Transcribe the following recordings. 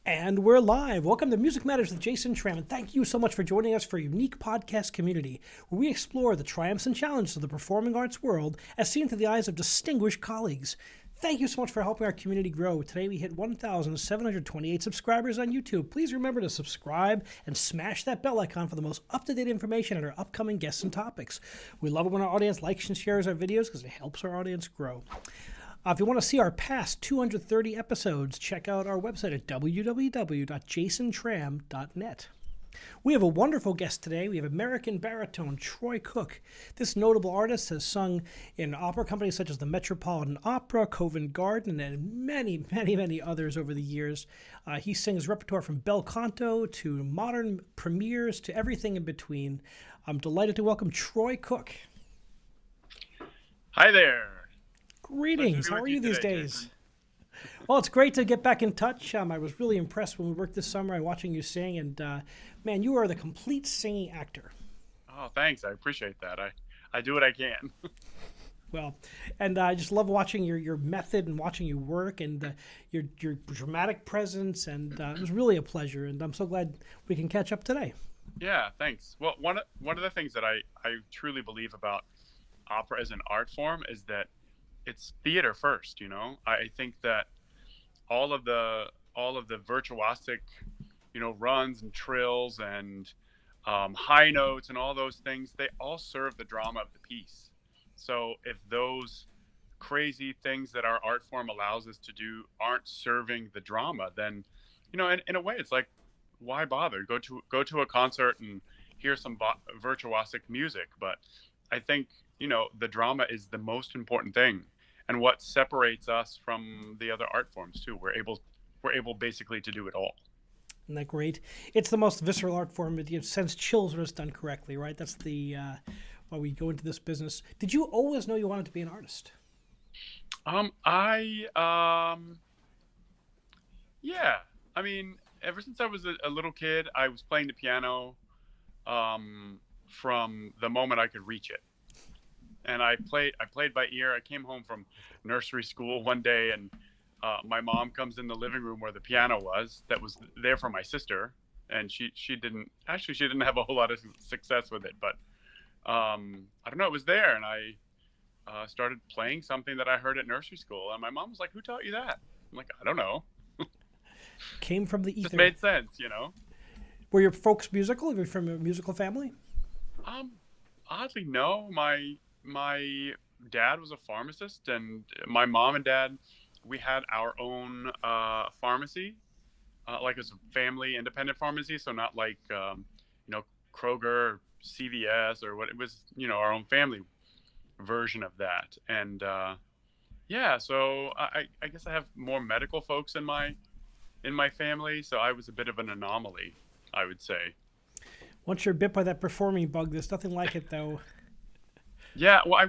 And we're live. Welcome to Music Matters with Jason Tramm, and thank you so much for joining us for a unique podcast community where we explore the triumphs and challenges of the performing arts world as seen through the eyes of distinguished colleagues. Thank you so much for helping our community grow. Today we hit 1,728 subscribers on YouTube. Please remember to subscribe and smash that bell icon for the most up-to-date information on our upcoming guests and topics. We love it when our audience likes and shares our videos because it helps our audience grow. If you want to see our past 230 episodes, check out our website at www.jasontram.net. We have a wonderful guest today. We have American baritone Troy Cook. This notable artist has sung in opera companies such as the Metropolitan Opera, Covent Garden, and many others over the years. He sings repertoire from bel canto to modern premieres to everything in between. I'm delighted to welcome Troy Cook. Hi there. Greetings. How are you these days? Jason? Well, it's great to get back in touch. I was really impressed when we worked this summer watching you sing, and man, you are the complete singing actor. Oh, thanks. I appreciate that. I do what I can. Well, and I just love watching your method and watching you work and your dramatic presence, and it was really a pleasure, and I'm so glad we can catch up today. Yeah, thanks. Well, one of the things that I truly believe about opera as an art form is that it's theater first, you know. I think that all of the virtuosic, runs and trills and high notes and all those things, they all serve the drama of the piece. So if those crazy things that our art form allows us to do aren't serving the drama, then, in a way, it's like, why bother? Go to a concert and hear some virtuosic music. But I think, the drama is the most important thing. And what separates us from the other art forms too. We're able basically to do it all. Isn't that great? It's the most visceral art form. It sends chills when it's done correctly, right? That's the why we go into this business. Did you always know you wanted to be an artist? Yeah. I mean, ever since I was a little kid, I was playing the piano from the moment I could reach it. And I played by ear. I came home from nursery school one day, and my mom comes in the living room where the piano was that was there for my sister, and she didn't have a whole lot of success with it, but I don't know, it was there, and I started playing something that I heard at nursery school, and my mom was like, "Who taught you that?" I'm like, "I don't know." Came from the ether. Just made sense, Were your folks musical? Were you from a musical family? Oddly, no. My dad was a pharmacist, and my mom and dad, we had our own pharmacy, like it was a family independent pharmacy. So not like, Kroger or CVS or what it was, our own family version of that. And yeah, so I guess I have more medical folks in my family. So I was a bit of an anomaly, I would say. Once you're bit by that performing bug, there's nothing like it though. Yeah, well,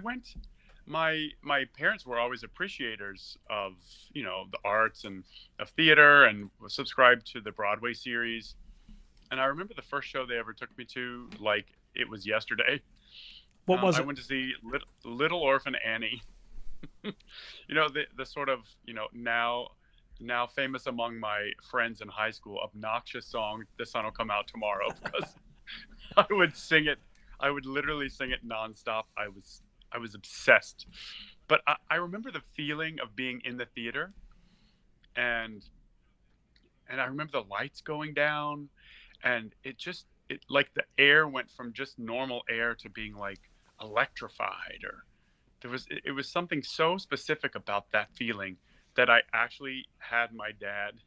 my parents were always appreciators of, the arts and of theater, and was subscribed to the Broadway series. And I remember the first show they ever took me to, like it was yesterday. What was it? I went to see Little Orphan Annie. The sort of, now famous among my friends in high school, obnoxious song, "The Sun Will Come Out Tomorrow," because I would sing it. I would literally sing it nonstop. I was obsessed. But I remember the feeling of being in the theater, and I remember the lights going down, and it like the air went from just normal air to being like electrified, or it was something so specific about that feeling that I actually had my dad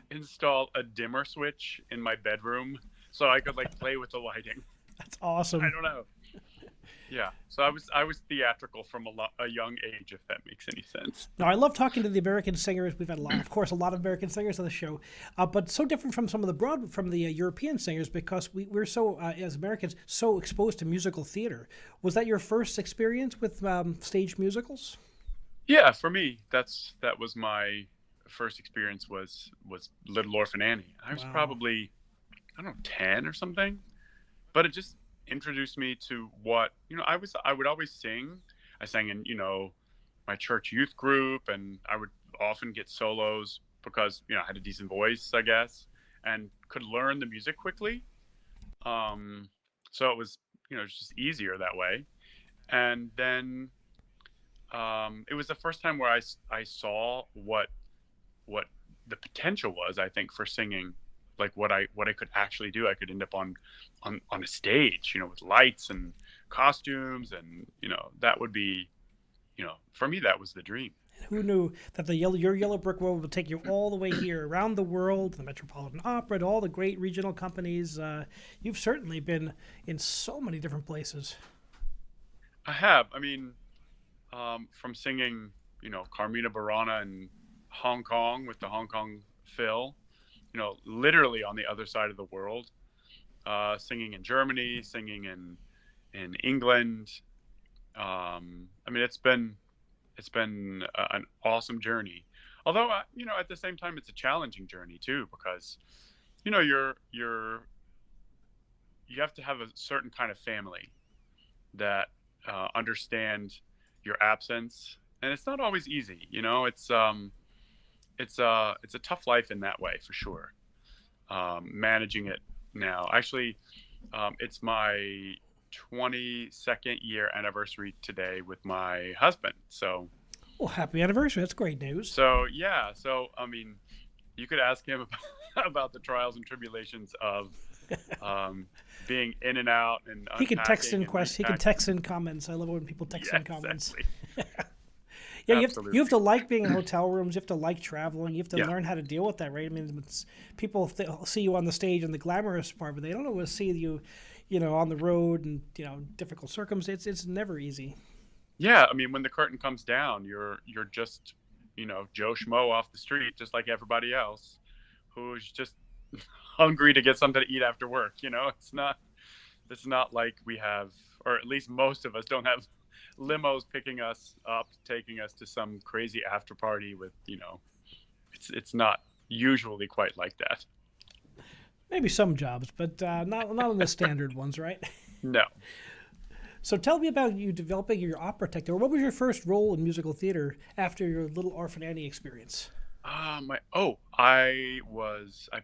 install a dimmer switch in my bedroom so I could like play with the lighting. That's awesome. I don't know. Yeah, so I was theatrical from a young age, if that makes any sense. Now, I love talking to the American singers. We've had a lot of American singers on the show, but so different from some of the European singers, because we're so as Americans so exposed to musical theater. Was that your first experience with stage musicals? Yeah, for me, that was my first experience was Little Orphan Annie. I was probably, I don't know, 10 or something. But it just introduced me to what, I would always sing. I sang in, my church youth group, and I would often get solos because I had a decent voice, I guess, and could learn the music quickly. So it was it's just easier that way. And then it was the first time where I saw what the potential was, I think, for singing, like what I could actually do. I could end up on a stage, with lights and costumes, and that would be, for me, that was the dream. Who knew that your yellow brick road would take you all the way here, around the world, the Metropolitan Opera, to all the great regional companies? You've certainly been in so many different places. I have. I mean, from singing, Carmina Burana in Hong Kong with the Hong Kong Phil, literally on the other side of the world, singing in Germany, singing in England. I mean, it's been an awesome journey. Although, at the same time, it's a challenging journey too, because you have to have a certain kind of family that understand your absence, and it's not always easy. It's a tough life in that way, for sure. Managing it now, actually, it's my 22nd year anniversary today with my husband. So, Well, happy anniversary. That's great news. yeah. So, I mean, you could ask him about the trials and tribulations of being in and out and He can text unpacking in and questions. He can repacking. text in comments. I love it when people text Yeah, in comments. exactly. Yeah, you have Absolutely. to like being in hotel rooms. You have to like traveling. You have to Yeah. learn how to deal with that, right? I mean, people see you on the stage in the glamorous part, but they don't always see you, on the road and difficult circumstances. It's never easy. Yeah, I mean, when the curtain comes down, you're just, Joe Schmo off the street, just like everybody else, who's just hungry to get something to eat after work. It's not like we have, or at least most of us don't have limos picking us up, taking us to some crazy after party with, it's not usually quite like that. Maybe some jobs, but not on the standard ones, right? No. So tell me about you developing your opera technique. What was your first role in musical theater after your Little Orphan Annie experience? I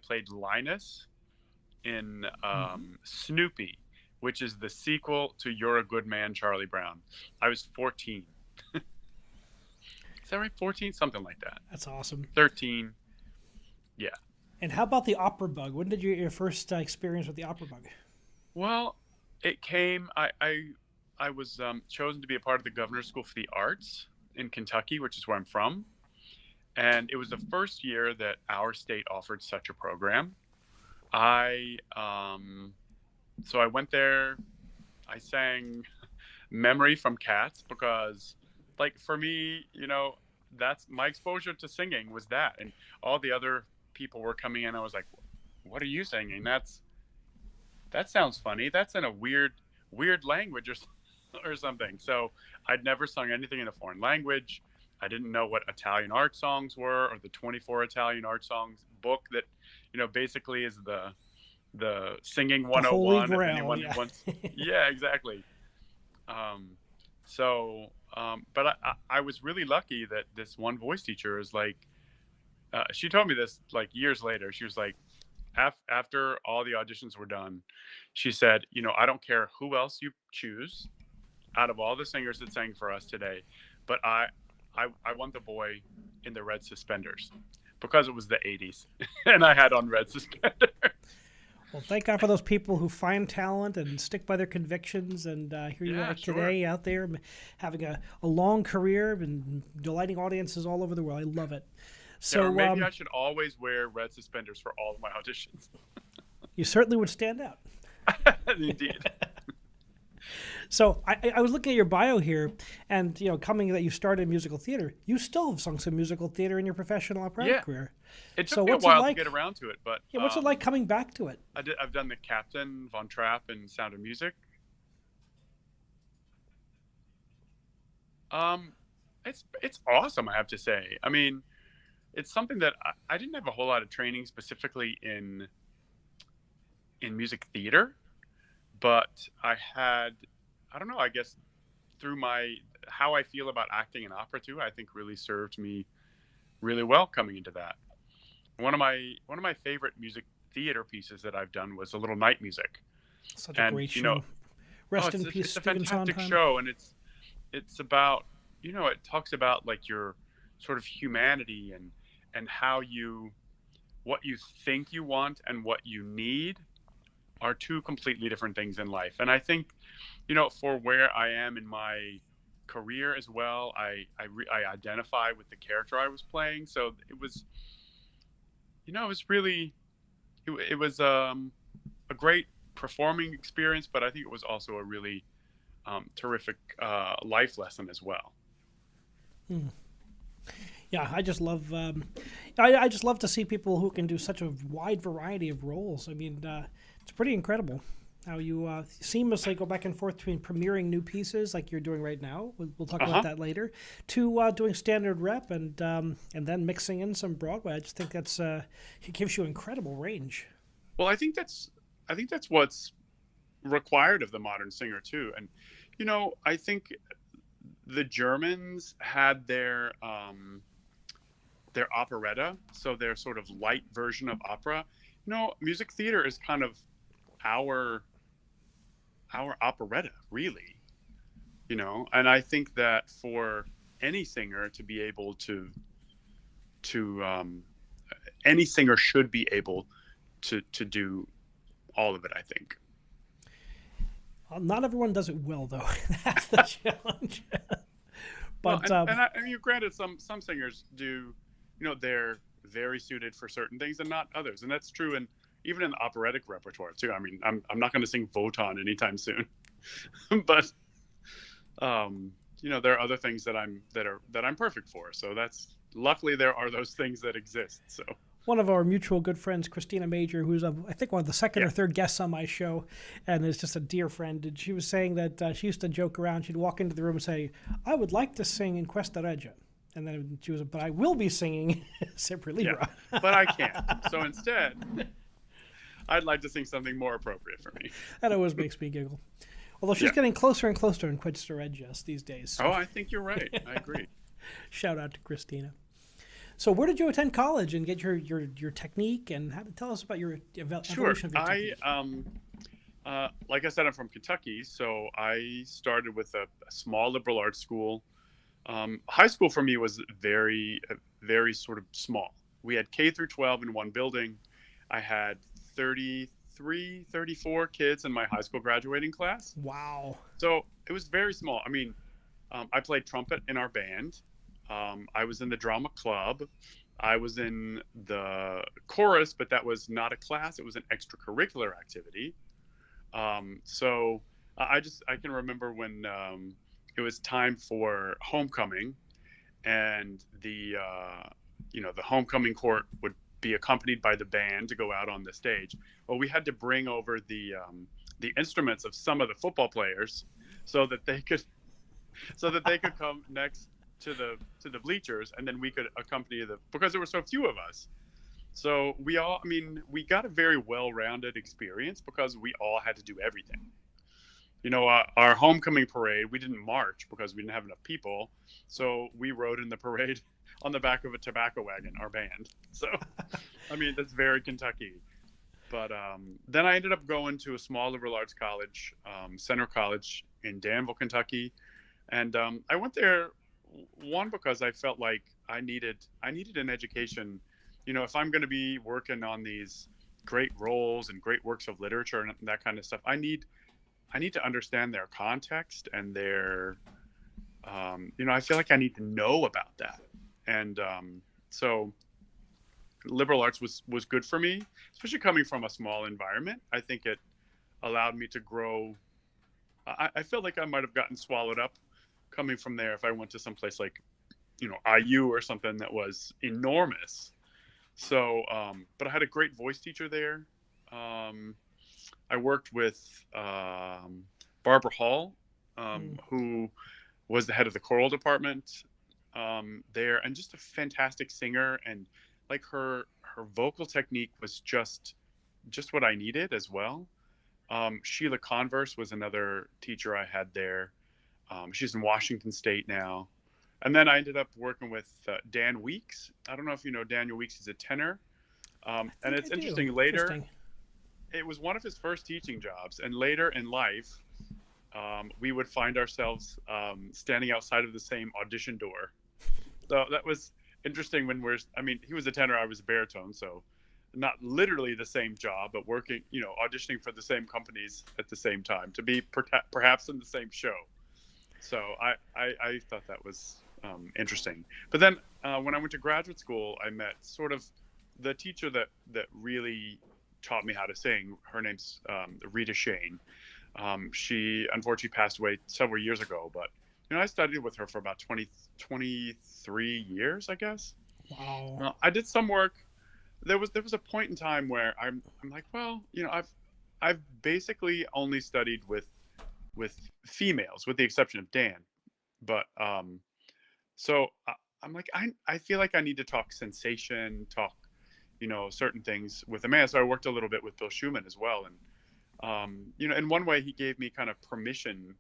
played Linus in Snoopy, which is the sequel to You're a Good Man, Charlie Brown. I was 14. Is that right? 14? Something like that. That's awesome. 13. Yeah. And how about the opera bug? When did your first experience with the opera bug? Well, it came. I was chosen to be a part of the Governor's School for the Arts in Kentucky, which is where I'm from. And it was the first year that our state offered such a program. I So I went there. I sang Memory from Cats because, like, for me, that's my exposure to singing was that, and all the other people were coming in. I was like, "What are you singing? That sounds funny. That's in a weird language or something." So I'd never sung anything in a foreign language. I didn't know what Italian art songs were, or the 24 Italian art songs book that, basically is the singing The Holy 101 if Grail, anyone yeah. wants. Yeah, exactly. But I was really lucky that this one voice teacher is like, she told me this like years later. She was like, after all the auditions were done, she said, I don't care who else you choose out of all the singers that sang for us today, but I want the boy in the red suspenders because it was the 80s and I had on red suspenders. Well, thank God for those people who find talent and stick by their convictions. And here you Yeah, are sure. today out there having a long career and delighting audiences all over the world. I love it. Yeah, So or maybe I should always wear red suspenders for all of my auditions. you certainly would stand out. Indeed. So I was looking at your bio here, and coming that you started in musical theater, you still have sung some musical theater in your professional operatic Yeah. career. It took So me a what's it while like? to get around to it, but Yeah, what's it like coming back to it? I've done the Captain, Von Trapp, and Sound of Music. Um, it's awesome, I have to say. I mean, it's something that I didn't have a whole lot of training specifically in music theater, but I don't know, I guess through how I feel about acting in opera too, I think really served me really well coming into that. One of my favorite music theater pieces that I've done was a little night music. Such a And great show. oh, Rest in peace, it's a Stephen fantastic Sondheim. show, and it's about, it talks about like your sort of humanity, and how you what you think you want and what you need are two completely different things in life. And I think, for where I am in my career as well, I identify with the character I was playing. So it was really, it was a great performing experience, but I think it was also a really terrific life lesson as well. Hmm. Yeah, I just love. I just love to see people who can do such a wide variety of roles. I mean, it's pretty incredible how you seamlessly go back and forth between premiering new pieces like you're doing right now. We'll talk about Uh-huh. that later. To doing standard rep and then mixing in some Broadway. I just think it gives you incredible range. Well, I think that's what's required of the modern singer too. And I think the Germans had their operetta, so their sort of light version of opera. Music theater is kind of our our operetta, really. And I think that for any singer to be able to any singer should be able to do all of it, I think. Not everyone does it well, though. That's the challenge. Well, But and granted, some singers do, they're very suited for certain things and not others, and that's true. And even in the operatic repertoire too. I mean, I'm not going to sing Wotan anytime soon, but there are other things that I'm perfect for. So that's luckily there are those things that exist. So one of our mutual good friends, Christina Major, who's I think one of the second or yeah, third guests on my show, and is just a dear friend. And she was saying that she used to joke around. She'd walk into the room and say, "I would like to sing in Questa Regia," and then she was, "But I will be singing Sempre yeah, Libera." but I can't. So instead, I'd like to sing something more appropriate for me. That always makes me giggle. Although she's Yeah. getting closer and closer in Questa Regia these days. Oh, So I think you're right. I agree. shout out to Christina. So where did you attend college and get your technique, and tell us about your Sure. evolution of your technique? Like I said, I'm from Kentucky, so I started with a small liberal arts school. High school for me was very sort of small. We had K through 12 in one building. I had 33, 34 kids in my high school graduating class. Wow. So it was very small. I mean, I played trumpet in our band. I was in the drama club. I was in the chorus, but that was not a class. It was an extracurricular activity. So I can remember when it was time for homecoming, and the homecoming court would be accompanied by the band to go out on the stage. Well, we had to bring over the instruments of some of the football players so that they could come next to the bleachers, and then we could accompany because there were so few of us. So we got a very well-rounded experience because we all had to do everything. Our homecoming parade, we didn't march because we didn't have enough people. So we rode in the parade on the back of a tobacco wagon, our band. So, I mean, that's very Kentucky. But then I ended up going to a small liberal arts college, Center College in Danville, Kentucky. And I went there, one, because I felt like I needed an education. If I'm going to be working on these great roles and great works of literature and that kind of stuff, I need to understand their context and I feel like I need to know about that. And so liberal arts was good for me, especially coming from a small environment. I think it allowed me to grow. I feel like I might have gotten swallowed up coming from there if I went to some place like, IU or something that was enormous. So, but I had a great voice teacher there. I worked with Barbara Hall, Mm. who was the head of the choral department there, and just a fantastic singer. And like her vocal technique was just what I needed as well. Sheila Converse was another teacher I had there. She's in Washington State now. And then I ended up working with Dan Weeks. I don't know if you know Daniel Weeks. He's a tenor. I And think I it's do. interesting. Later, Interesting. it was one of his first teaching jobs, and later in life, we would find ourselves standing outside of the same audition door. So that was interesting when we're, I mean, he was a tenor, I was a baritone, so not literally the same job, but working, auditioning for the same companies at the same time to be perhaps in the same show. So I thought that was interesting. But then when I went to graduate school, I met sort of the teacher that really taught me how to sing. Her name's Rita Shane. She unfortunately passed away several years ago, but I studied with her for about 23 years, I guess. Wow. Well, I did some work. There was a point in time where I'm like, well, I've basically only studied with females, with the exception of Dan. But so I'm like, I feel like I need to talk sensation, talk, certain things with a man. So I worked a little bit with Bill Schumann as well, and in one way, he gave me kind of permission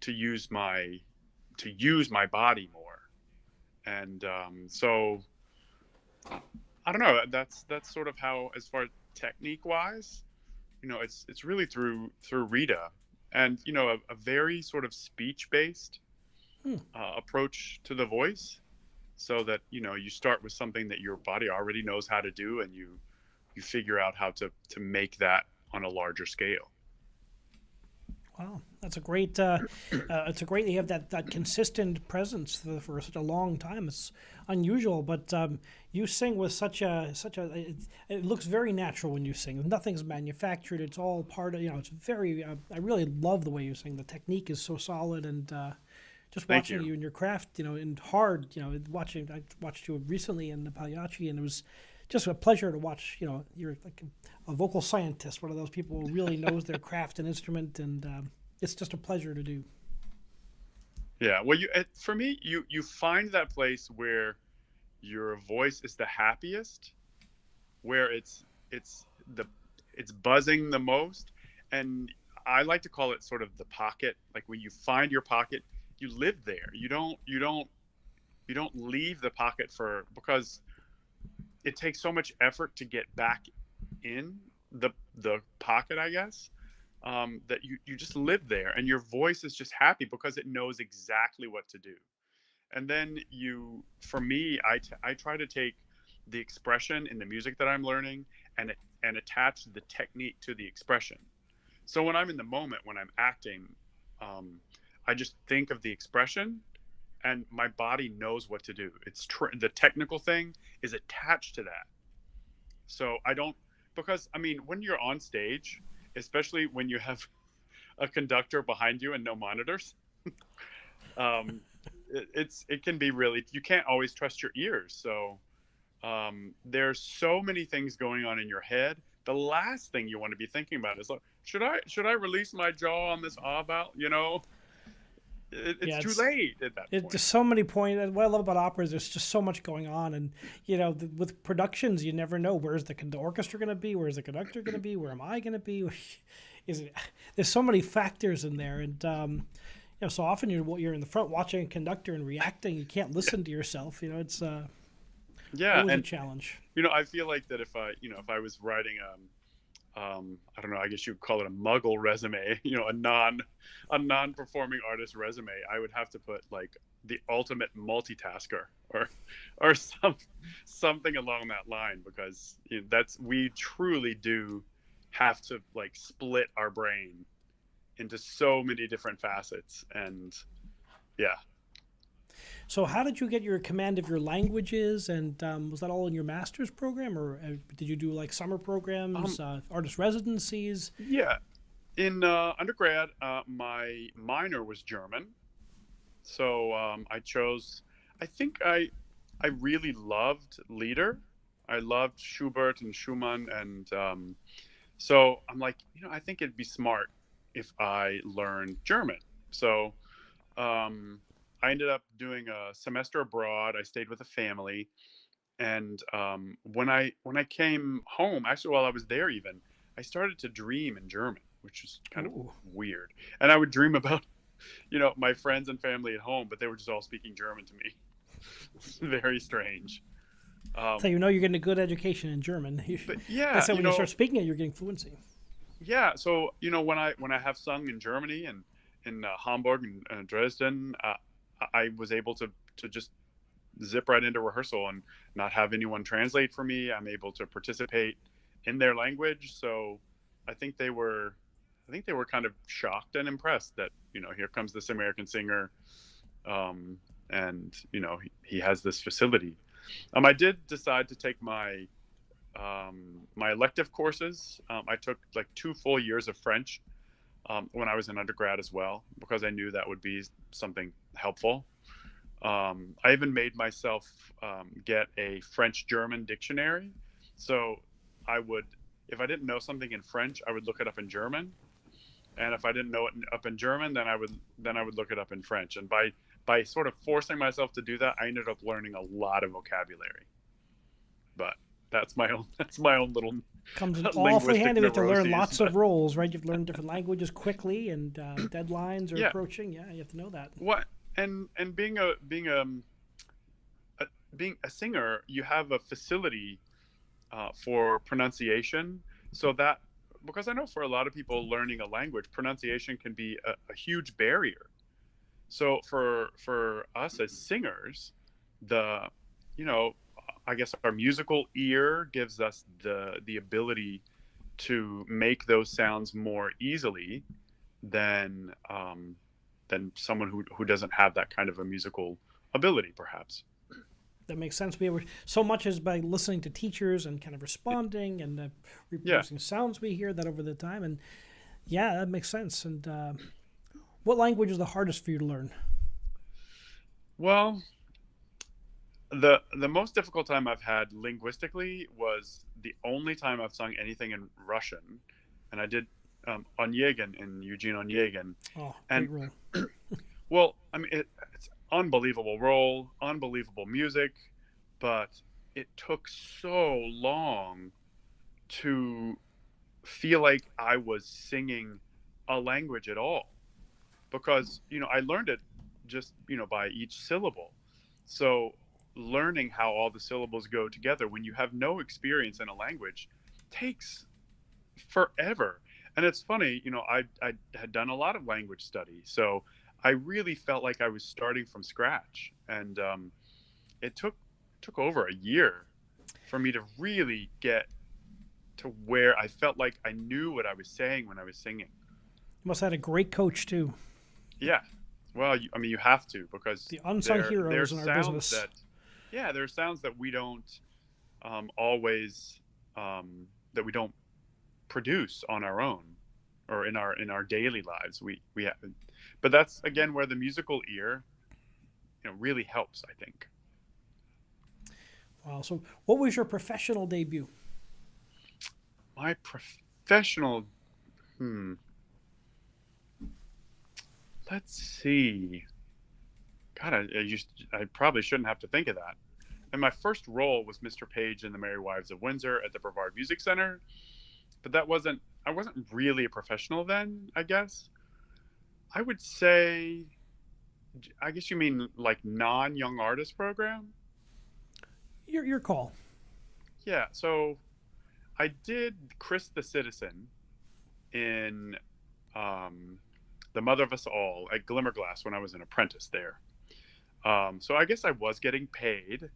to use my body more, and so I don't know. That's sort of how, as far as technique wise, it's really through Rita, and a very sort of speech based Hmm. approach to the voice, so that you start with something that your body already knows how to do, and you figure out how to make that on a larger scale. Wow, that's a great. It's a great. You have that consistent presence for such a long time. It's unusual, but you sing with such a. It looks very natural when you sing. Nothing's manufactured. It's all part of. It's very. I really love the way you sing. The technique is so solid, and just Thank watching you. you in your craft, and hard. Watching. I watched you recently in the Pagliacci, and it was just a pleasure to watch. You're like a vocal scientist, one of those people who really knows their craft and instrument, and it's just a pleasure to do. Yeah. Well, for me, you find that place where your voice is the happiest, where it's the it's buzzing the most, and I like to call it sort of the pocket. Like when you find your pocket, you live there. You don't leave the pocket for because it takes so much effort to get back in the pocket, I guess. That you just live there, and your voice is just happy because it knows exactly what to do. And then for me, I try to take the expression in the music that I'm learning and attach the technique to the expression. So when I'm in the moment, when I'm acting, um, I just think of the expression, and my body knows what to do. The technical thing is attached to that. So I don't, because I mean, when you're on stage, especially when you have a conductor behind you and no monitors, um, it can be really, you can't always trust your ears. So there's so many things going on in your head. The last thing you want to be thinking about is like, should I release my jaw on this ah vowel? It's Yeah, too it's late at that there's point. so many points. What I love about opera is there's just so much going on, and with productions, you never know where's the orchestra going to be, where's the conductor going to be, where am I going to be? Is it? There's so many factors in there, and so often you're in the front watching a conductor and reacting. You can't listen to yourself. It's Yeah, always a and challenge. I feel like that if I was writing I don't know, I guess you'd call it a muggle resume, a non-performing artist resume, I would have to put like the ultimate multitasker, or something along that line, because we truly do have to like split our brain into so many different facets, and yeah. So, how did you get your command of your languages? And was that all in your master's program, or did you do like summer programs, um artist residencies? yeah, in undergrad, my minor was German. So I chose. I think I really loved Lieder. I loved Schubert and Schumann, and so I'm like, I think it'd be smart if I learned German. So um, I ended up doing a semester abroad. I stayed with a family, and when I came home, actually while I was there, even I started to dream in German, which is kind of Ooh. weird. And I would dream about my friends and family at home, but they were just all speaking German to me. It's very strange. So you know you're getting a good education in German. But They yeah, said when you start speaking it, you're getting fluency. yeah. So when I have sung in Germany and in Hamburg and Dresden, I was able to just zip right into rehearsal and not have anyone translate for me. I'm able to participate in their language. So I think they were, I think they were kind of shocked and impressed that here comes this American singer, um, and he has this facility. I did decide to take my elective courses. I took like 2 full years of French when I was in undergrad as well, because I knew that would be something helpful. I even made myself get a French German dictionary. So I would, if I didn't know something in French, I would look it up in German. And if I didn't know it up in German, then I would look it up in French. And by sort of forcing myself to do that, I ended up learning a lot of vocabulary. But that's my own little Comes in awfully linguistic handy. We have to learn neuroses. lots of roles, right? You have to learn different languages quickly, and deadlines are Yeah. approaching. Yeah, you have to know that. What and being a singer, you have a facility for pronunciation, so that, because I know for a lot of people learning a language, pronunciation can be a huge barrier. So for us as singers, the you know I guess our musical ear gives us the ability to make those sounds more easily than someone who doesn't have that kind of a musical ability, perhaps. That makes sense. We were so much as by listening to teachers and kind of responding and Yeah. reproducing sounds we hear that over the time. And yeah, that makes sense. And what language is the hardest for you to learn? Well, the most difficult time I've had linguistically was the only time I've sung anything in Russian, and I did Onegin in Eugene Onegin. Oh, And great role. well, I mean, it's unbelievable role, unbelievable music, but it took so long to feel like I was singing a language at all, because I learned it just by each syllable. So learning how all the syllables go together when you have no experience in a language takes forever. And it's funny, I had done a lot of language study, so I really felt like I was starting from scratch, and it took over a year for me to really get to where I felt like I knew what I was saying when I was singing. You must have had a great coach too. Yeah. Well, I mean, you have to, because The unsung there are heroes in our sounds business. that, yeah, there are sounds that we don't always that we don't produce on our own or in our daily lives. We have, but that's again where the musical ear, really helps, I think. Wow. So, what was your professional debut? My professional, hmm, let's see. God, I probably shouldn't have to think of that. And my first role was Mr. Page in The Merry Wives of Windsor at the Brevard Music Center, but I wasn't really a professional then, I guess. I would say, I guess you mean like non-young artist program? Your call. Yeah, so I did Chris the Citizen in um, The Mother of Us All at Glimmerglass when I was an apprentice there. So I guess I was getting paid.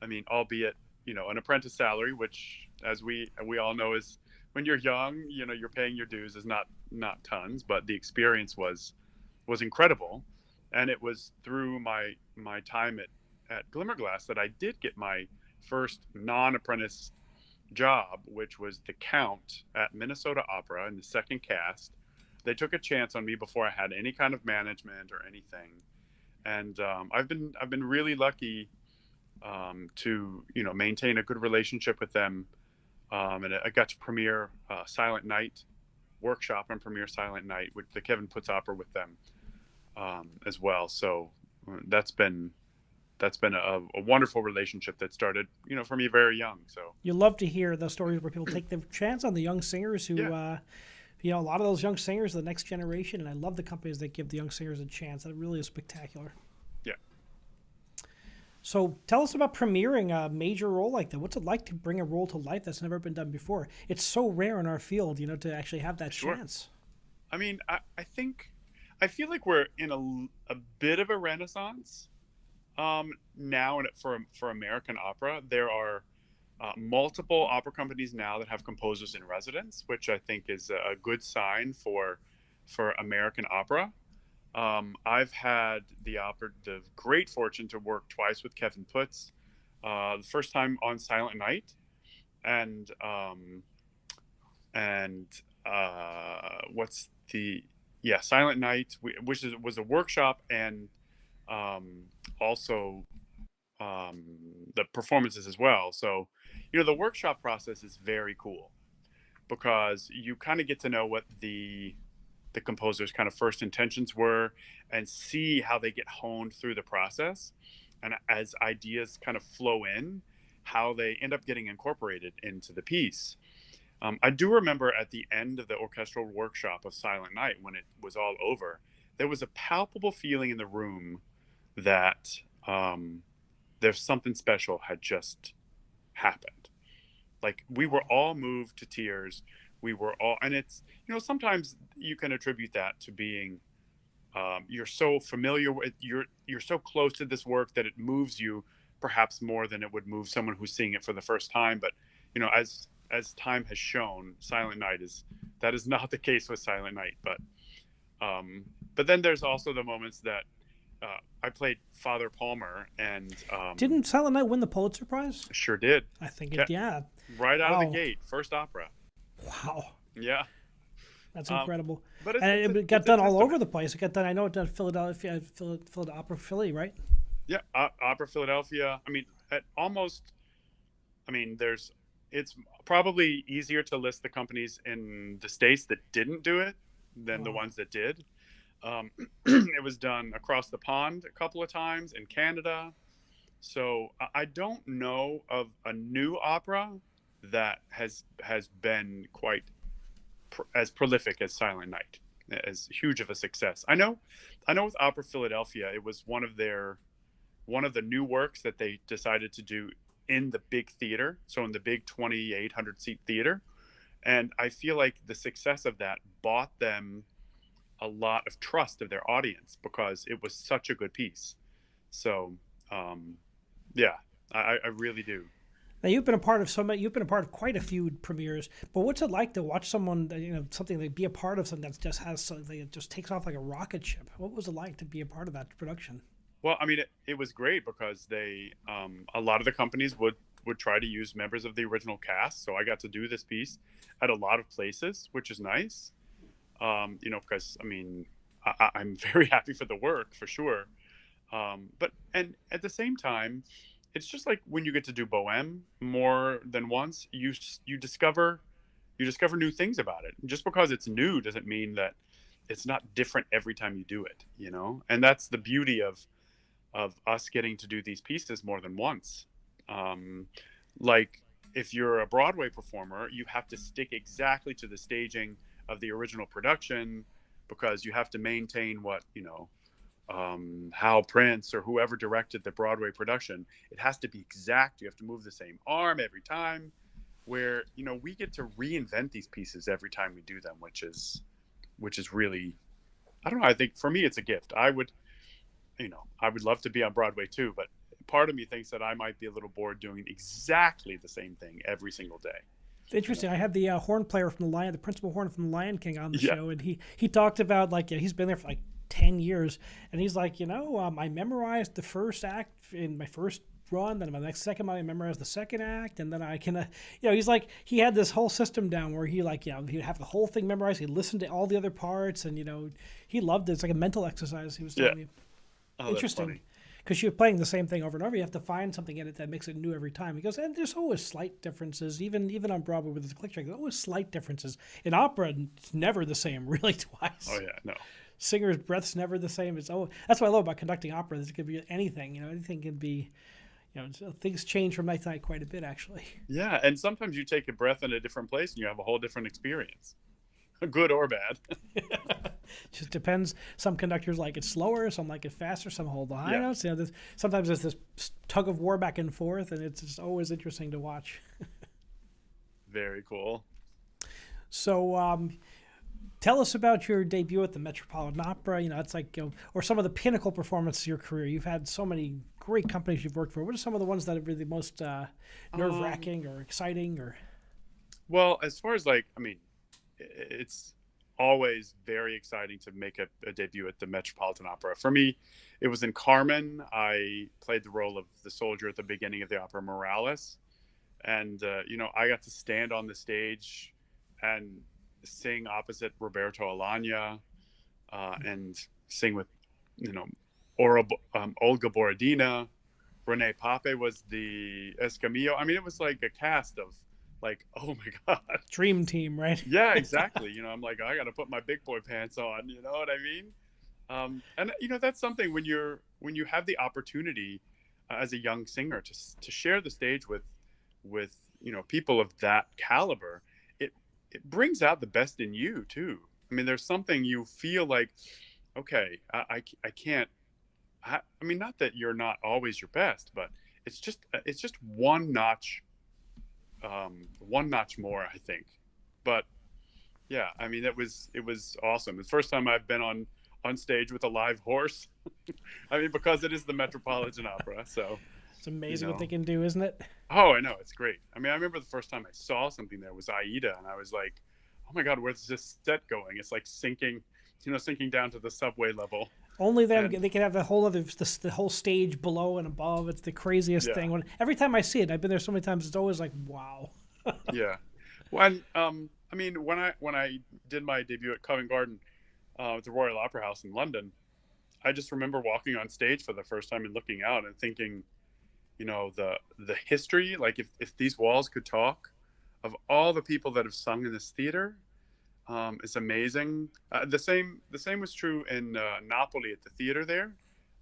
I mean, albeit, an apprentice salary, which, as we all know, is, when you're young, you're paying your dues, is not tons, but the experience was incredible. And it was through my time at Glimmerglass that I did get my first non-apprentice job, which was the Count at Minnesota Opera in the second cast. They took a chance on me before I had any kind of management or anything, and I've been really lucky to maintain a good relationship with them, and I got to premiere Silent Night workshop and premiere Silent Night with the Kevin Puts Opera with them as well. So that's been a wonderful relationship that started for me very young. So You love to hear the stories where people take the chance on the young singers who, yeah. a lot of those young singers are the next generation, and I love the companies that give the young singers a chance. That really is spectacular. Yeah. So tell us about premiering a major role like that. What's it like to bring a role to life that's never been done before? It's so rare in our field, to actually have that Sure. chance. I mean, I think I feel like we're in a bit of a renaissance now for American opera. There are multiple opera companies now that have composers in residence, which I think is a good sign for American opera. I've had the great fortune to work twice with Kevin Putz. The first time on Silent Night, and and what's the yeah Silent Night, which was a workshop, and um, also um, the performances as well. So, the workshop process is very cool because you kind of get to know what the composer's kind of first intentions were and see how they get honed through the process. And as ideas kind of flow in, how they end up getting incorporated into the piece. I do remember at the end of the orchestral workshop of Silent Night, when it was all over, there was a palpable feeling in the room that there's something special had just happened. Like, we were all moved to tears. We were all, and it's, sometimes you can attribute that to being, you're so familiar with, you're so close to this work that it moves you perhaps more than it would move someone who's seeing it for the first time. But, as time has shown, Silent Night that is not the case with Silent Night. But then there's also the moments that I played Father Palmer, and Didn't Silent Night win the Pulitzer Prize? sure did. I think it. Yeah. Right out of the Wow. gate, first opera. Wow. Yeah. That's Um, incredible. but And it got it's a done all testament. over the place. It got done. I know it done Philadelphia, Philadelphia Opera Philly, right? Yeah, Opera Philadelphia. I mean, at almost. I mean, it's probably easier to list the companies in the states that didn't do it than the Wow. ones that did. It was done across the pond a couple of times in Canada. So I don't know of a new opera that has been quite as prolific as Silent Night, as huge of a success. I know with Opera Philadelphia, it was one of the new works that they decided to do in the big theater, so in the big 2,800 seat theater. And I feel like the success of that bought them a lot of trust of their audience because it was such a good piece. So, yeah, I really do. Now you've been a part of so many. You've been a part of quite a few premieres. But what's it like to watch someone, something like be a part of something that just has something that just takes off like a rocket ship? What was it like to be a part of that production? Well, I mean, it was great because a lot of the companies would try to use members of the original cast. So I got to do this piece at a lot of places, which is nice. Because I mean, I'm very happy for the work for sure. But and at the same time, it's just like when you get to do Bohème more than once, you discover new things about it. Just because it's new doesn't mean that it's not different every time you do it. And that's the beauty of us getting to do these pieces more than once. Um, like, if you're a Broadway performer, you have to stick exactly to the staging of the original production because you have to maintain what Hal Prince or whoever directed the Broadway production. It has to be exact. You have to move the same arm every time. Where we get to reinvent these pieces every time we do them, which is really, I don't know. I think for me it's a gift. I would love to be on Broadway too, but part of me thinks that I might be a little bored doing exactly the same thing every single day. It's interesting. I had the horn player from the principal horn from the Lion King on the Yeah. show, and he talked about like he's been there for like 10 years, and he's like, I memorized the first act in my first run, then my next second I memorized the second act, and then I can, he's like he had this whole system down where he like he'd have the whole thing memorized. He listened to all the other parts, and he loved it. It's like a mental exercise. He was Yeah. telling me. Oh, that's Interesting. funny. Because you're playing the same thing over and over, you have to find something in it that makes it new every time. He goes, and there's always slight differences, even on Broadway with the click track. There's always slight differences. In opera, it's never the same, really, twice. Oh yeah, no. Singer's breath's never the same. That's what I love about conducting opera. This could be anything. Anything can be. Things change from night to night quite a bit, actually. Yeah, and sometimes you take a breath in a different place and you have a whole different experience, good or bad. Just depends. Some conductors like it slower, some like it faster, some hold the high Yeah, notes. Sometimes there's this tug of war back and forth, and it's just always interesting to watch. very cool. So, tell us about your debut at the Metropolitan Opera. It's like, or some of the pinnacle performances of your career. You've had so many great companies you've worked for. What are some of the ones that have been the most nerve wracking or exciting? Or Well, as far as like, I mean, it's always very exciting to make a debut at the Metropolitan Opera. For me, it was in Carmen. I played the role of the soldier at the beginning of the opera Morales, and I got to stand on the stage and sing opposite Roberto Alagna, and sing with you know Olga Borodina. Renee Pape was the Escamillo. I mean, it was like a cast of like, oh my god. dream team, right? Yeah, exactly. I'm like, I got to put my big boy pants on. You know what I mean? And that's something when you have the opportunity as a young singer to share the stage with people of that caliber. It brings out the best in you too. I mean, there's something you feel like, okay, I can't. I mean, not that you're not always your best, but it's just one notch more, I think. But yeah, I mean, it was awesome. It's the first time I've been on stage with a live horse. I mean, because it is the Metropolitan Opera, so It's amazing what they can do, isn't it? oh, I know, it's great. I mean, I remember the first time I saw something there was Aida, and I was like, oh my god, where's this set going? It's like sinking down to the subway level. Only them. And They can have the whole stage below and above. It's the craziest yeah, thing. Every time I see it, I've been there so many times. It's always like, wow. yeah. When I mean, when I did my debut at Covent Garden, at the Royal Opera House in London, I just remember walking on stage for the first time and looking out and thinking, the history, like if these walls could talk, of all the people that have sung in this theater, is amazing. The same was true in Napoli at the theater there.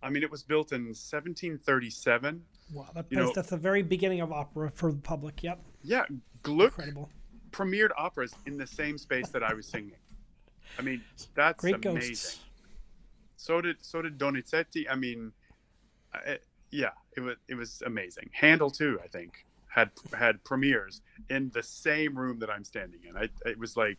I mean, it was built in 1737. Wow, that You place, know, that's the very beginning of opera for the public. Yep. yeah, Gluck Incredible. premiered operas in the same space that I was singing. I mean, that's Great amazing. ghosts. So did Donizetti. I mean, yeah, it was amazing. Handel too, I think, had premieres in the same room that I'm standing in. It was like,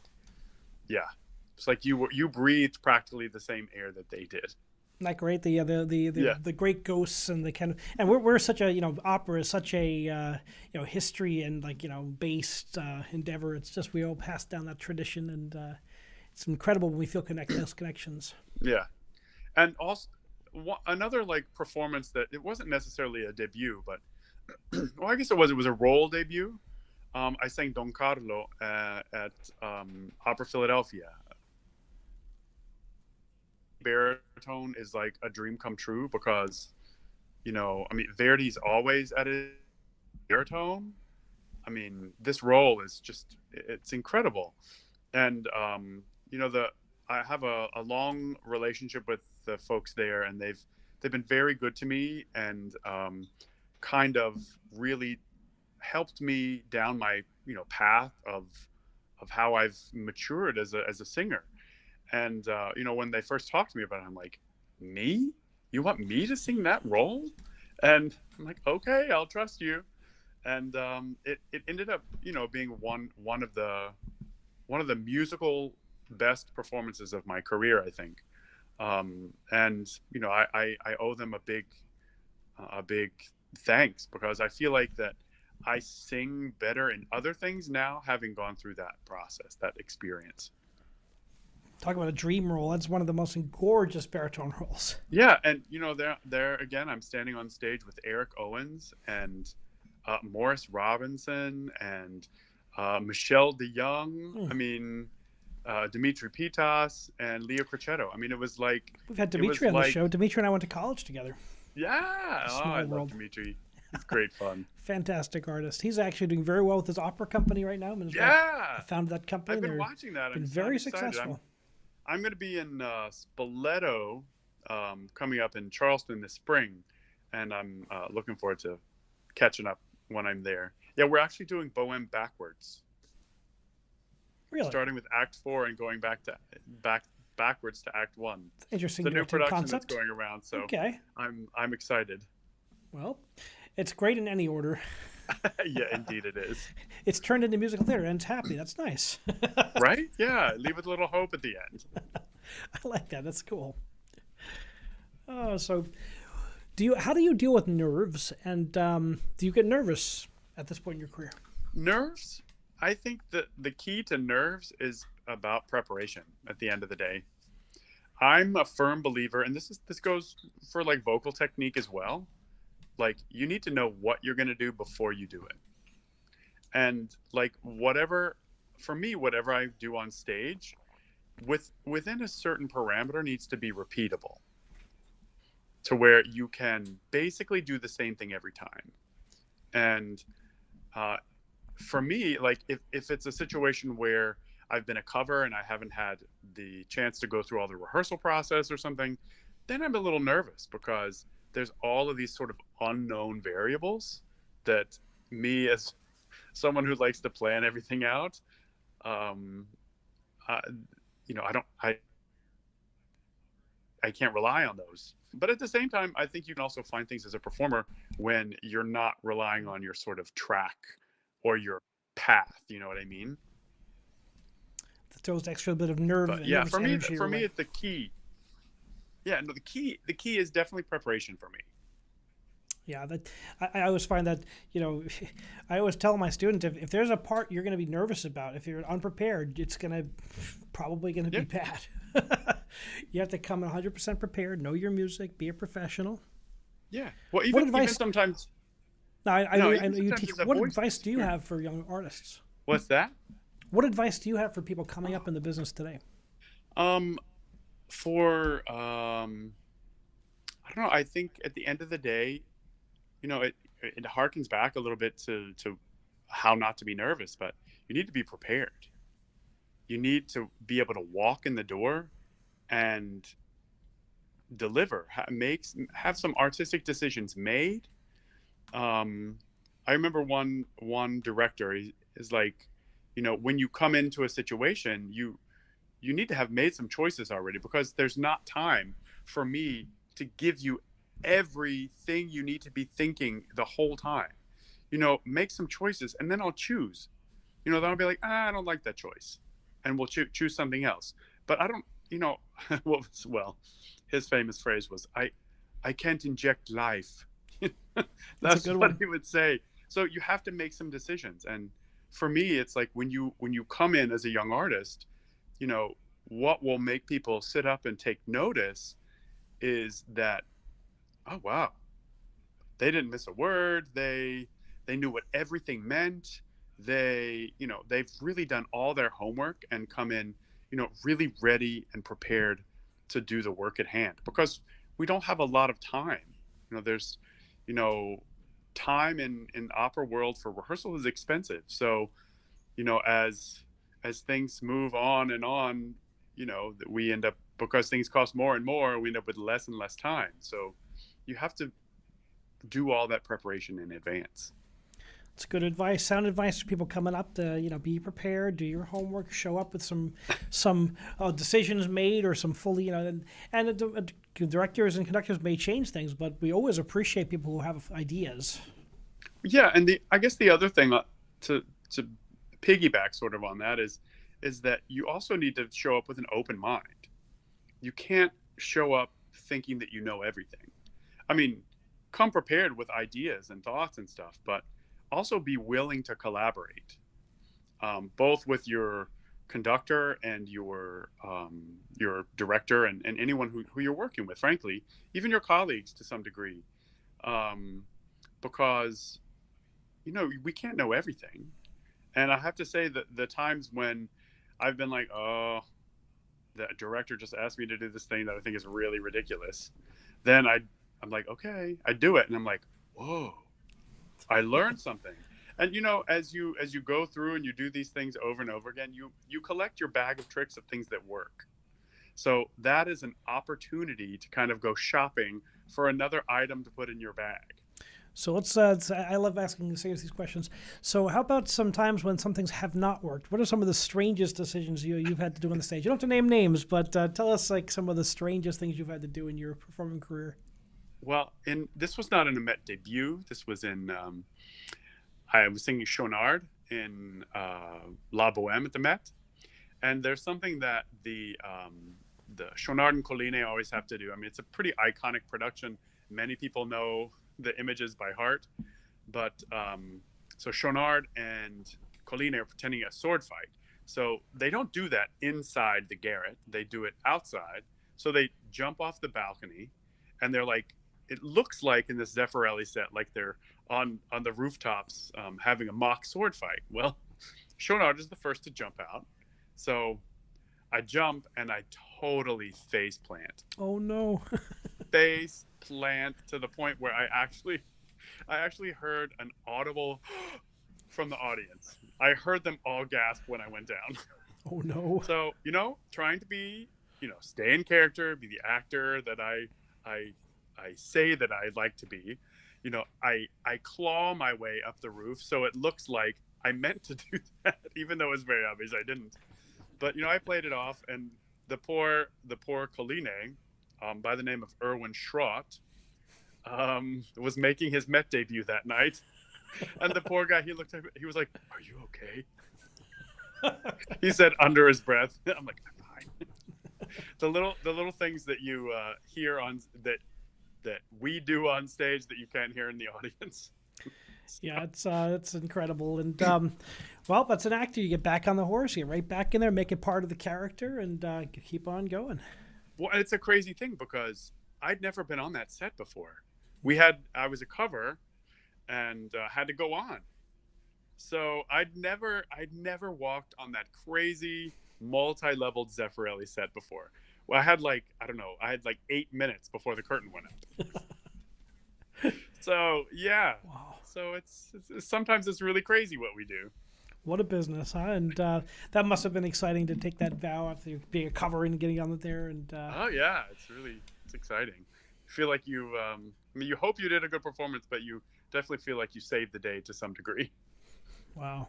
yeah, it's like you breathed practically the same air that they did. Isn't that great? The Yeah, the great ghosts and the kind of, and we're such a, opera is such a history and like, based endeavor. It's just, we all pass down that tradition, and it's incredible when we feel those connections. yeah, and also another like performance that it wasn't necessarily a debut, but well, I guess it was. It was a role debut. I sang Don Carlo at Opera Philadelphia. Baritone is like a dream come true because, I mean, Verdi's always at a baritone. I mean, this role is it's incredible. And, I have a long relationship with the folks there, and they've been very good to me, and kind of really helped me down my path of how I've matured as a singer. And when they first talked to me about it, I'm like, me? You want me to sing that role? And I'm like, okay, I'll trust you. And it ended up being one of the musical best performances of my career, I think. And I owe them a big thanks, because I feel like that I sing better in other things now, having gone through that process, that experience. Talk about a dream role. That's one of the most gorgeous baritone roles. Yeah, and there again, I'm standing on stage with Eric Owens and Morris Robinson and Michelle DeYoung. I mean, Dimitri Pitas and Leo Crocetto. I mean, it was like, We've had Dimitri on the show. Dimitri and I went to college together. Yeah, I love world. Dimitri. It's great fun. Fantastic artist. He's actually doing very well with his opera company right now. Yeah, I founded that company. I've been watching that. Been I'm very excited. successful. I'm going to be in Spoleto coming up in Charleston this spring, and I'm looking forward to catching up when I'm there. Yeah, we're actually doing Bohème backwards. Really? Starting with Act 4 and going back backwards to Act One. Interesting. It's a new production concept. that's going around, so Okay. I'm excited. Well, it's great in any order. Yeah, indeed it is. It's turned into musical theater and it's happy. That's nice. Right? Yeah, leave with a little hope at the end. I like that. That's cool. So how do you deal with nerves, and do you get nervous at this point in your career? Nerves? I think that the key to nerves is about preparation at the end of the day. I'm a firm believer, and this goes for like vocal technique as well. Like, you need to know what you're going to do before you do it. And like, for me, whatever I do on stage, within a certain parameter needs to be repeatable, to where you can basically do the same thing every time. And for me, like, if it's a situation where I've been a cover and I haven't had the chance to go through all the rehearsal process or something, then I'm a little nervous, because there's all of these sort of unknown variables that me, as someone who likes to plan everything out, I can't rely on those. But at the same time, I think you can also find things as a performer when you're not relying on your sort of track or your path. You know what I mean? That throws extra bit of nerve. But yeah, for me, it's the key. Yeah, no, the key is definitely preparation for me. Yeah, I always find that, I always tell my students, if there's a part you're going to be nervous about, if you're unprepared, it's probably going to be bad. You have to come 100% prepared, know your music, be a professional. Yeah. Well, even sometimes. No, I know you teach. What advice do you have for young artists? What's that? What advice do you have for people coming up in the business today? I don't know. I think at the end of the day, it harkens back a little bit to how not to be nervous, but you need to be prepared. You need to be able to walk in the door and deliver, have some artistic decisions made. I remember one director is like, when you come into a situation, you need to have made some choices already, because there's not time for me to give you everything you need to be thinking the whole time. Make some choices, and then I'll choose. Then I'll be like, I don't like that choice, and we'll choose something else. But I don't, well, his famous phrase was, I can't inject life. That's what he would say. So you have to make some decisions. And for me, it's like, when you come in as a young artist, what will make people sit up and take notice is that, oh wow, they didn't miss a word. They knew what everything meant. They've really done all their homework and come in, really ready and prepared to do the work at hand, because we don't have a lot of time. There's, time in opera world for rehearsal is expensive. So, as things move on and on, we end up, because things cost more and more, we end up with less and less time. So you have to do all that preparation in advance. It's good advice, sound advice for people coming up to, be prepared, do your homework, show up with some decisions made, or some fully, and the directors and conductors may change things, but we always appreciate people who have ideas. Yeah, and I guess the other thing to piggyback sort of on that is that you also need to show up with an open mind. You can't show up thinking that you know everything. I mean, come prepared with ideas and thoughts and stuff, but also be willing to collaborate, both with your conductor and your director and anyone who you're working with, frankly, even your colleagues to some degree, because, we can't know everything. And I have to say that the times when I've been like, oh, the director just asked me to do this thing that I think is really ridiculous, then I'm like, okay, I do it. And I'm like, whoa, I learned something. And, as you go through and you do these things over and over again, you collect your bag of tricks of things that work. So that is an opportunity to kind of go shopping for another item to put in your bag. So I love asking these questions. So how about some times when some things have not worked? What are some of the strangest decisions you've had to do on the stage? You don't have to name names, but tell us like some of the strangest things you've had to do in your performing career. Well, this was not in a Met debut. This was in I was singing Chonard in La Boheme at the Met, and there's something that the Chonard and Colline always have to do. I mean, it's a pretty iconic production. Many people know the images by heart, but so Chonard and Colline are pretending a sword fight. So they don't do that inside the garret; they do it outside. So they jump off the balcony, and they're like, it looks like in this Zeffirelli set, like they're on the rooftops having a mock sword fight. Well, Chonard is the first to jump out, so I jump and I totally face plant. Oh no. Face plant to the point where I actually heard an audible from the audience. I heard them all gasp when I went down. Oh no. So, trying to be, stay in character, be the actor that I say that I'd like to be. I claw my way up the roof, so it looks like I meant to do that, even though it was very obvious I didn't. But I played it off, and the poor Colline, by the name of Erwin Schrott, was making his Met debut that night, and the poor guy, he looked at me, he was like, "Are you okay?" He said under his breath. I'm like, "I'm fine." The little things that you hear on that we do on stage that you can't hear in the audience. Yeah, it's incredible, and well, that's an actor. You get back on the horse, you get right back in there, make it part of the character, and keep on going. Well, it's a crazy thing because I'd never been on that set before. I was a cover, and had to go on. So I'd never walked on that crazy multi-leveled Zeffirelli set before. Well, I had like 8 minutes before the curtain went up. So yeah. Wow. So it's sometimes it's really crazy what we do. What a business, huh? And that must have been exciting to take that vow after being a cover and getting on there. And oh yeah, it's exciting. I feel like you hope you did a good performance, but you definitely feel like you saved the day to some degree. Wow.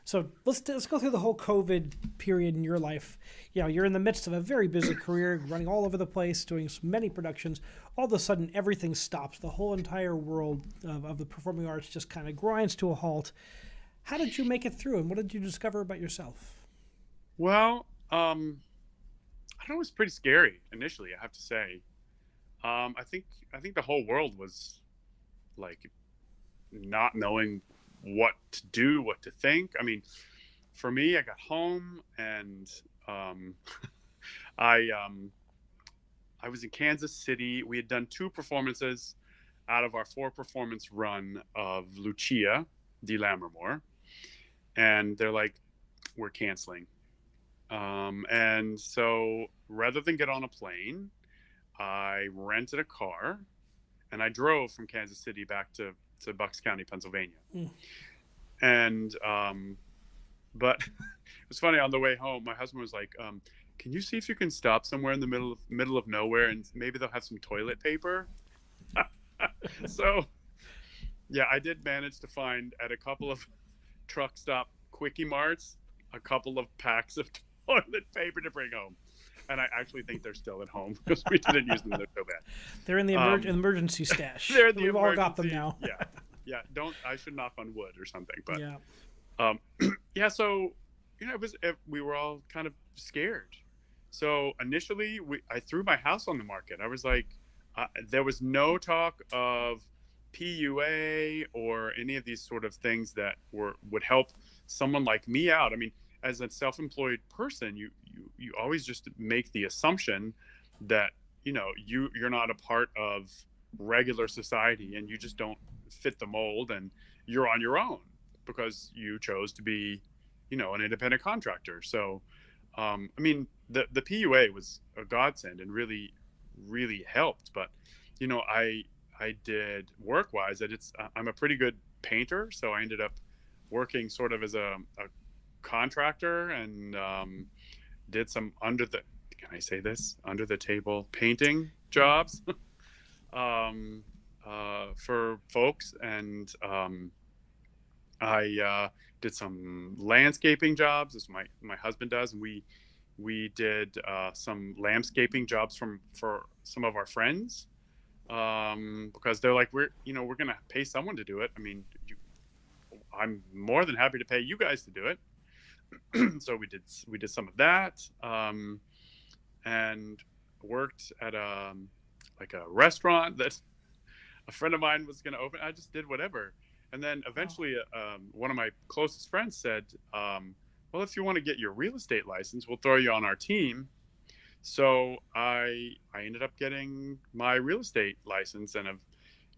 So let's go through the whole COVID period in your life. You're in the midst of a very busy career, running all over the place, doing many productions. All of a sudden, everything stops. The whole entire world of the performing arts just kind of grinds to a halt. How did you make it through, and what did you discover about yourself? Well, I don't know, it was pretty scary initially, I have to say. I think the whole world was like not knowing what to do, what to think. I mean, for me, I got home and I was in Kansas City. We had done 2 performances out of our 4-performance run of Lucia di Lammermoor, and they're like, "We're canceling." And so rather than get on a plane, I rented a car and I drove from Kansas City back to Bucks County, Pennsylvania. Mm. And but it was funny, on the way home, my husband was like, "Can you see if you can stop somewhere in the middle of nowhere and maybe they'll have some toilet paper?" So yeah, I did manage to find at a couple of truck stop quickie marts a couple of packs of toilet paper to bring home. And I actually think they're still at home because we didn't use them. They're so bad. They're in the emergency stash. They're in the We've all got them now. Yeah. I should knock on wood or something. But yeah. yeah. So we were all kind of scared. So initially, I threw my house on the market. I was like, there was no talk of PUA or any of these sort of things that would help someone like me out. I mean, as a self-employed person, you always just make the assumption that you're not a part of regular society and you just don't fit the mold and you're on your own because you chose to be an independent contractor. So I mean, the PUA was a godsend and really helped. But I did work-wise that I'm a pretty good painter, so I ended up working sort of as a contractor and did some under the table painting jobs. for folks, and I did some landscaping jobs, as my husband does, and we did some landscaping jobs for some of our friends, because they're like, we're gonna pay someone to do it. I mean, I'm more than happy to pay you guys to do it. So we did some of that, and worked at like a restaurant that a friend of mine was going to open. I just did whatever. And then Wow. eventually, one of my closest friends said, well, if you want to get your real estate license, we'll throw you on our team. So I ended up getting my real estate license, and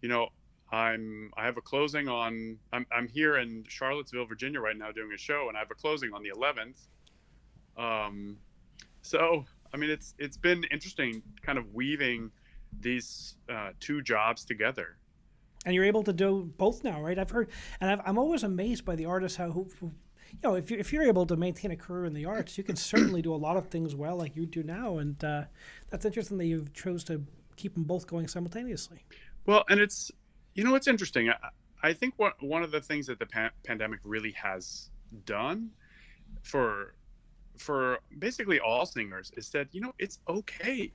you know, I have a closing on. I'm here in Charlottesville, Virginia, right now doing a show, and I have a closing on the 11th. Um, so I mean, it's been interesting, kind of weaving these two jobs together. And you're able to do both now, right? I've heard, and I'm always amazed by the artists who if you're able to maintain a career in the arts, you can certainly do a lot of things well, like you do now. And that's interesting that you chose to keep them both going simultaneously. Well, and it's interesting. I think one of the things that the pandemic really has done for basically all singers is that it's okay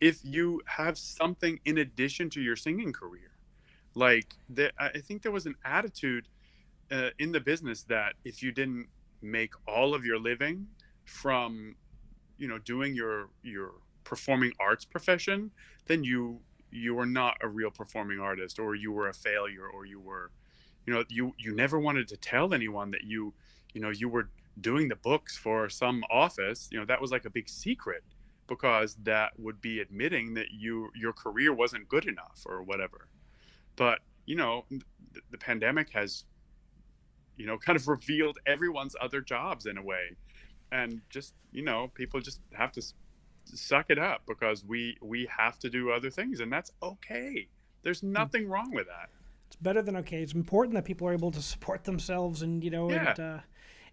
if you have something in addition to your singing career. Like I think there was an attitude in the business that if you didn't make all of your living from doing your performing arts profession, then you were not a real performing artist, or you were a failure, or you never wanted to tell anyone that you were doing the books for some office. That was like a big secret, because that would be admitting that your career wasn't good enough or whatever. But the pandemic has kind of revealed everyone's other jobs in a way, and just people just have to suck it up, because we have to do other things, and that's okay. There's nothing wrong with that. It's better than okay. It's important that people are able to support themselves, and Yeah,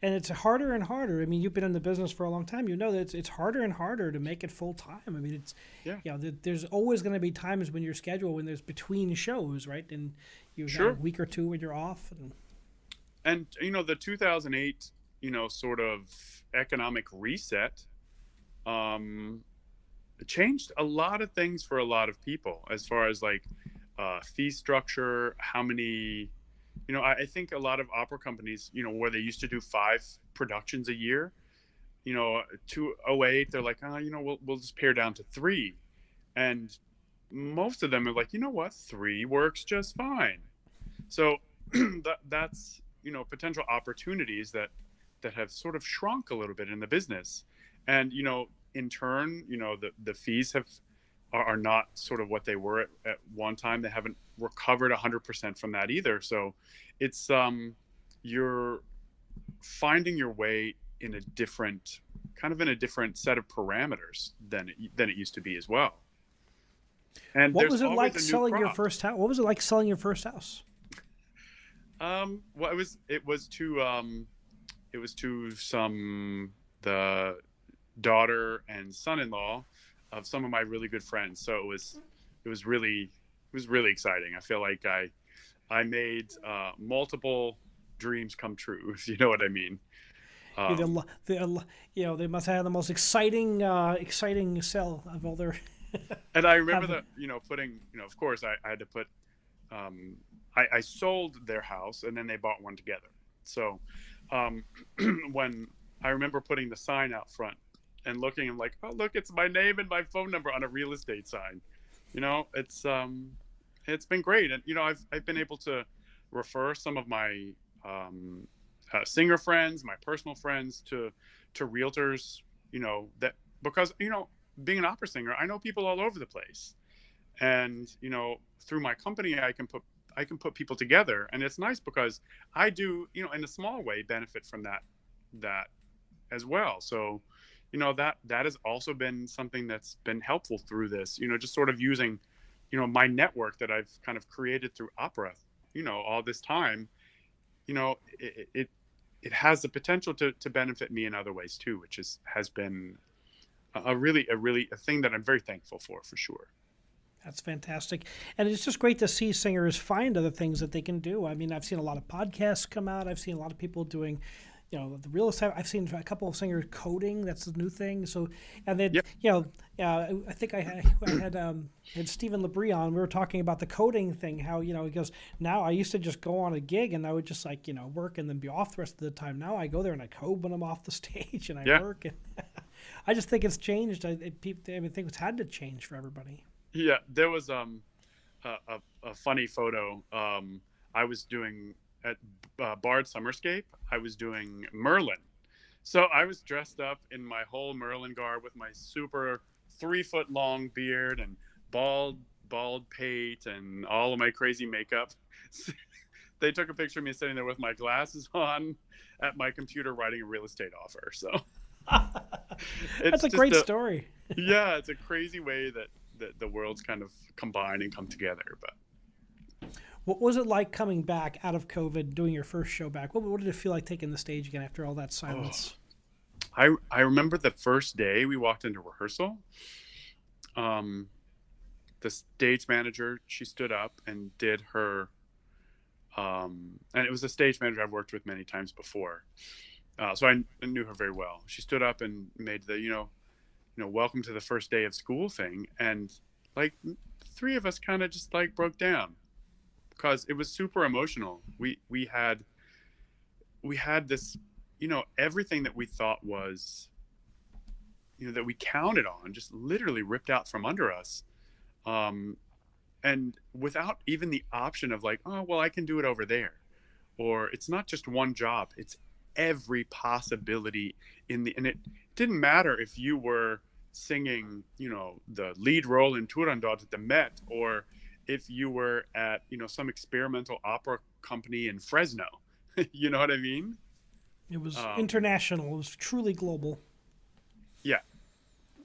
and it's harder and harder. I mean, you've been in the business for a long time. You know that it's harder and harder to make it full time. I mean, it's yeah, there's always going to be times when your schedule, when there's between shows, right, and you got a sure. week or two when you're off. And And the 2008 sort of economic reset um changed a lot of things for a lot of people, as far as like fee structure, how many. I think a lot of opera companies, where they used to do 5 productions a year, 208, they're like, we'll just pare down to 3. And most of them are like, you know what, 3 works just fine. So that's potential opportunities that have sort of shrunk a little bit in the business. And in turn, the fees are not sort of what they were at one time. They haven't recovered 100% from that either. So it's you're finding your way in a different set of parameters than it used to be as well. And what there's was it always like a new selling your crop. first house? What was it like selling your first house? Well, it was to some the daughter and son-in-law of some of my really good friends. So it was really exciting. I feel like I made multiple dreams come true, if you know what I mean. Yeah, Um, they must have had the most exciting sell of all their and I remember have. that putting of course I had to put I sold their house, and then they bought one together. So um, when I remember putting the sign out front and looking, and like, oh look, it's my name and my phone number on a real estate sign. It's been great, and I've been able to refer some of my um, singer friends, my personal friends, to realtors. That, because being an opera singer, I know people all over the place, and through my company, I can put people together, and it's nice because I do, in a small way, benefit from that as well. So that has also been something that's been helpful through this, just sort of using my network that I've kind of created through opera, all this time. It has the potential to benefit me in other ways too, which has been a thing that I'm very thankful for sure. That's fantastic. And it's just great to see singers find other things that they can do. I mean, I've seen a lot of podcasts come out. I've seen a lot of people doing, the real estate. I've seen a couple of singers coding. That's the new thing. So, and then, Yep. I think I had Stephen Labrie on. We were talking about the coding thing, how, he goes, now I used to just go on a gig and I would just work and then be off the rest of the time. Now I go there and I code when I'm off the stage and I work. And I just think it's changed. I think it's had to change for everybody. Yeah, there was a funny photo. I was doing at Bard Summerscape. I was doing Merlin, so I was dressed up in my whole Merlin garb with my super 3-foot long beard and bald pate and all of my crazy makeup. They took a picture of me sitting there with my glasses on at my computer writing a real estate offer. So that's a great story. Yeah, it's a crazy way that the worlds kind of combine and come together. But what was it like coming back out of COVID, doing your first show back? What did it feel like taking the stage again after all that silence? I remember the first day we walked into rehearsal. The stage manager, she stood up and did her, and it was a stage manager I've worked with many times before. So I knew her very well. She stood up and made the, welcome to the first day of school thing. And like 3 of us kind of just like broke down because it was super emotional. We had this, everything that we thought was, that we counted on just literally ripped out from under us. And without even the option of like, oh, well, I can do it over there. Or it's not just one job. It's every possibility and it didn't matter if you were singing, the lead role in Turandot at the Met, or if you were at, some experimental opera company in Fresno. You know what I mean? It was international. It was truly global. Yeah.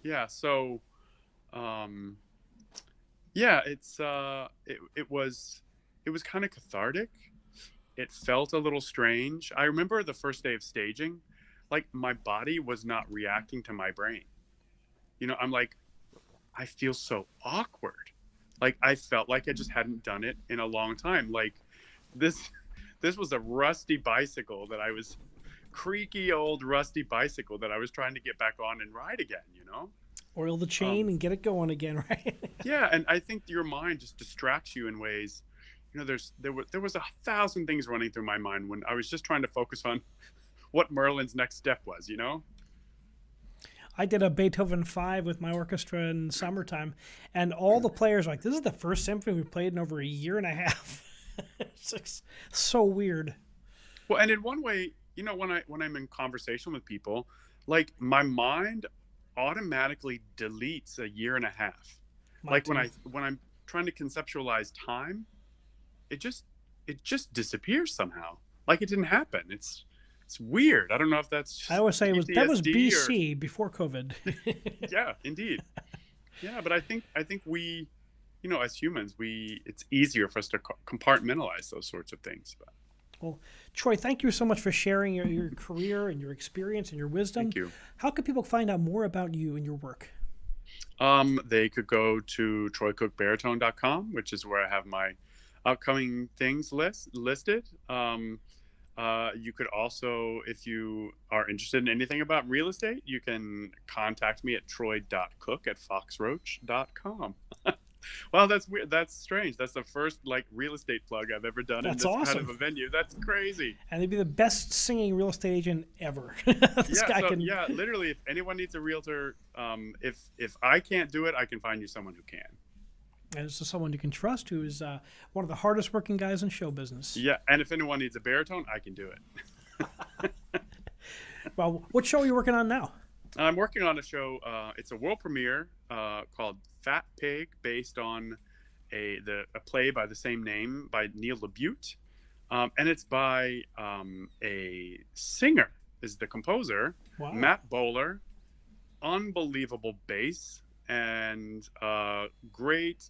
Yeah. So, it was kind of cathartic. It felt a little strange. I remember the first day of staging, like my body was not reacting to my brain. I'm like, I feel so awkward. Like I felt like I just hadn't done it in a long time. Like this was a rusty bicycle that I was creaky old rusty bicycle that I was trying to get back on and ride again, Oil the chain and get it going again, right? Yeah. And I think your mind just distracts you in ways. There was 1,000 things running through my mind when I was just trying to focus on what Merlin's next step was, I did a Beethoven 5 with my orchestra in summertime, and all the players were like, this is the first symphony we played in over a year and a half. It's just so weird. Well, and in one way, when I'm in conversation with people, like my mind automatically deletes a year and a half. When I'm trying to conceptualize time, it just disappears somehow. Like it didn't happen. It's weird. I don't know if that's I always say that was BC or... before COVID. Yeah, indeed. Yeah, but I think we, as humans, it's easier for us to compartmentalize those sorts of things. But well, Troy, thank you so much for sharing your career and your experience and your wisdom. Thank you. How can people find out more about you and your work? They could go to troycookbaritone.com, which is where I have my upcoming things listed. You could also, if you are interested in anything about real estate, you can contact me at troy.cook@foxroach.com. Well, that's weird. That's strange. That's the first real estate plug I've ever done in this kind of a venue. That's crazy. And they'd be the best singing real estate agent ever. Yeah, literally, if anyone needs a realtor, if I can't do it, I can find you someone who can. And this is someone you can trust, who is one of the hardest working guys in show business. Yeah, and if anyone needs a baritone, I can do it. Well, what show are you working on now? I'm working on a show. It's a world premiere called Fat Pig, based on a play by the same name by Neil LaBute, and it's by a singer. Is the composer. Wow. Matt Bowler, unbelievable bass. And great,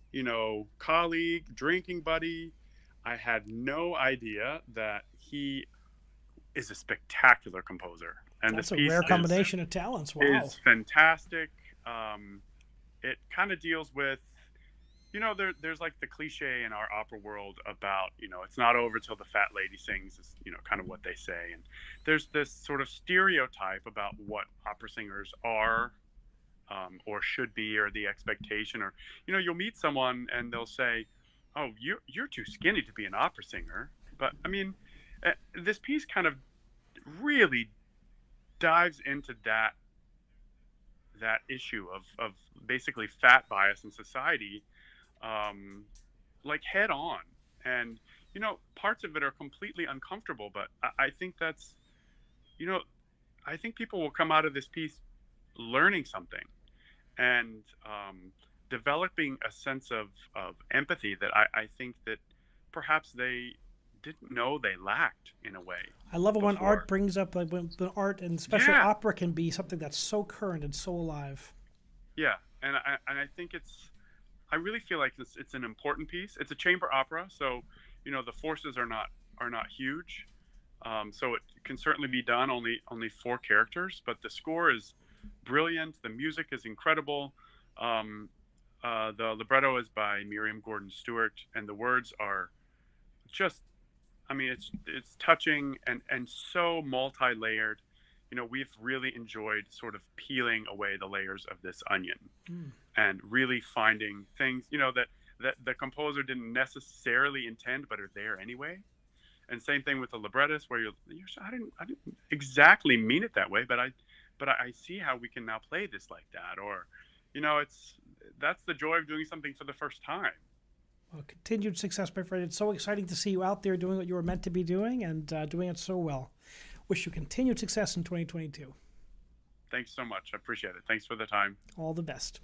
colleague, drinking buddy. I had no idea that he is a spectacular composer. And that's a rare combination of talents. Wow. Is fantastic. It kind of deals with, there's like the cliche in our opera world about, it's not over till the fat lady sings, is, kind of what they say. And there's this sort of stereotype about what opera singers are, or should be, or the expectation, or, you'll meet someone and they'll say, oh, you're too skinny to be an opera singer. But I mean, this piece kind of really dives into that issue of basically fat bias in society, like head on. And parts of it are completely uncomfortable, but I think that's, I think people will come out of this piece learning something, and developing a sense of empathy that I think that perhaps they didn't know they lacked in a way. I love it when before. art brings up, like when art and especially Yeah. opera can be something that's so current and so alive. Yeah, and I think I really feel like it's an important piece. It's a chamber opera, so the forces are not huge, so it can certainly be done. Only 4 characters, but the score is brilliant. The music is incredible. The libretto is by Miriam Gordon Stewart, and the words are just, I mean, it's touching and so multi-layered. We've really enjoyed sort of peeling away the layers of this onion, and really finding things, that the composer didn't necessarily intend, but are there anyway. And same thing with the librettist, where I didn't exactly mean it that way, but I see how we can now play this like that. Or, that's the joy of doing something for the first time. Well, continued success, my friend. It's so exciting to see you out there doing what you were meant to be doing, and doing it so well. Wish you continued success in 2022. Thanks so much. I appreciate it. Thanks for the time. All the best.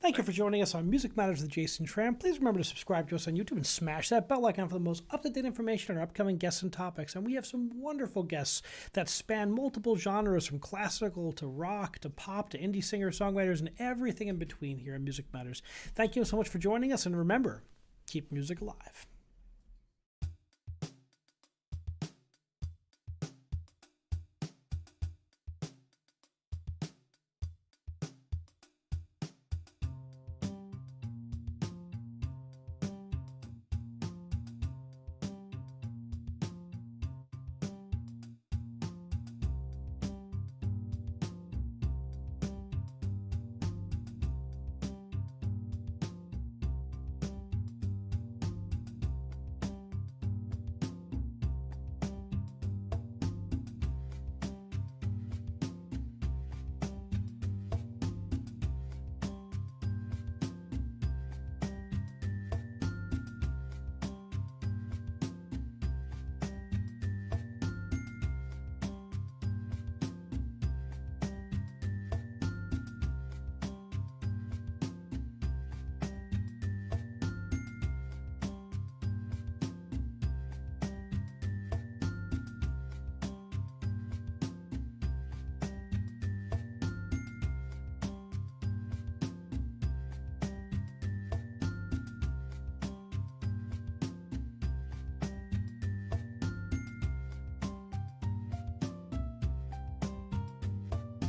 Thank you for joining us on Music Matters with Jason Tramm. Please remember to subscribe to us on YouTube and smash that bell icon for the most up-to-date information on our upcoming guests and topics. And we have some wonderful guests that span multiple genres, from classical to rock to pop to indie singers, songwriters, and everything in between here on Music Matters. Thank you so much for joining us, and remember, keep music alive.